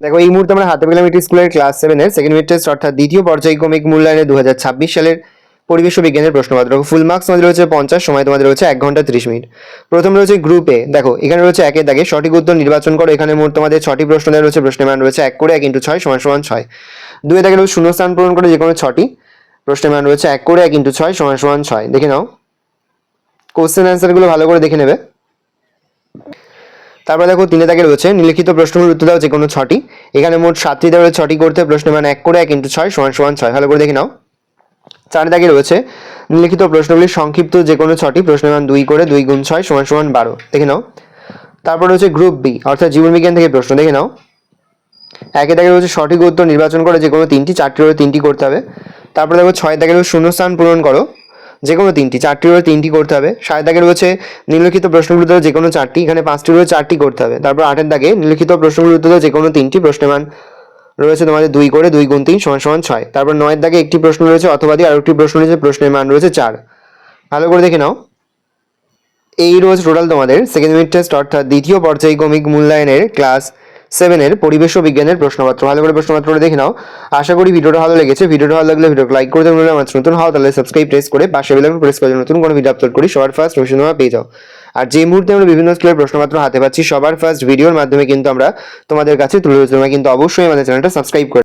দেখো এই মুহূর্তে আমরা হাতে পেলাম একটি স্কুলের ক্লাস 7 এর সেকেন্ড মিড টেস্ট অর্থাৎ দ্বিতীয় পর্যায়ক্রমিক মূল্যায়নে 2026 সালের পরিবেশ ও বিজ্ঞানের প্রশ্নপত্র। ফুল মার্কস তোমাদের রয়েছে 50, সময় তোমাদের রয়েছে 1 ঘন্টা 30 মিনিট। প্রথম রয়েছে গ্রুপ এ, দেখো এখানে রয়েছে একের দাগে সঠিক উত্তর নির্বাচন করো। এখানে মোট তোমাদের 6টি প্রশ্ন দেওয়া রয়েছে, প্রশ্নের মান রয়েছে 1 করে 1 × 6 = 6। 2 এর দাগে রয়েছে শূন্যস্থান পূরণ করে যে কোনো 6টি, প্রশ্নের মান রয়েছে 1 করে 1 × 6 = 6। দেখে নাও কোশ্চেন অ্যান্সারগুলো ভালো করে দেখে নেবে। তারপর দেখো 3 এর দাগে রয়েছে নিম্নলিখিত প্রশ্নগুলোর উত্তর দাও যে কোনো 6টি। এখানে মোট 7টি দেওয়া রয়েছে, 6টি করতে প্রশ্নের মান 1 করে 1 × 6 = 6। ভালো করে দেখে নাও। 4 দাগে রয়েছে নিম্নলিখিত প্রশ্নগুলির সংক্ষিপ্ত যে কোনো 6টি, প্রশ্নের মান 2 করে 2 × 6 = 12। দেখে নাও। তারপর রয়েছে গ্রুপ বি অর্থাৎ জীবনবিজ্ঞান থেকে প্রশ্ন। দেখে নাও। 1 দাগে রয়েছে সঠিক উত্তর নির্বাচন করে যে কোনো 3টি, 4টি করে 3টি করতে হবে। তারপর দেখো 6 দাগে রয়েছে শূন্যস্থান পূরণ করো যে কোনো 3টি, 4টি করে 3টি করতে হবে। 7 দাগে রয়েছে নিম্নলিখিত প্রশ্নগুলো যে কোনো 4টি, এখানে 5টি করে 4টি করতে হবে। তারপর 8 দাগে নিম্নলিখিত প্রশ্নগুলোর উত্তর যে কোনো 3টি, প্রশ্নের মান রয়েছে তোমাদের 2 করে 2 × 3 = 6। তারপর 9 দাগে একটি প্রশ্ন রয়েছে অথবাদি, আর একটি প্রশ্ন রয়েছে, প্রশ্নের মান রয়েছে 4। ভালো করে দেখে নাও। এই রয়েছে টোটাল তোমাদের সেকেন্ড মিড টেস্ট অর্থাৎ দ্বিতীয় পর্যায়ক্রমিক মূল্যায়নের ক্লাস 7 এর পরিবেশ ও বিজ্ঞানের প্রশ্নপত্র। ভালো করে প্রশ্নপত্রটা দেখে নাও। আশা করি ভিডিওটা ভালো লেগেছে। ভিডিওটা ভালো লাগলে ভিডিওকে লাইক করে দেবেন। আমার নতুন হও তাহলে সাবস্ক্রাইব প্রেস করে পাশে বেল আইকন প্রেস করে নতুন কোনো ভিডিও আপলোড করি সবার ফার্স্ট নোটিফিকেশন তোমরা পেয়ে যাও। আর যে মুহূর্তে আমরা বিভিন্ন স্কুলের প্রশ্নপত্র হাতে পাচ্ছি সবার ফার্স্ট ভিডিওর মাধ্যমে কিন্তু আমরা তোমাদের কাছে তুলে ধরছি। তোমরা কিন্তু অবশ্যই আমাদের চ্যানেলটা সাবস্ক্রাইব করে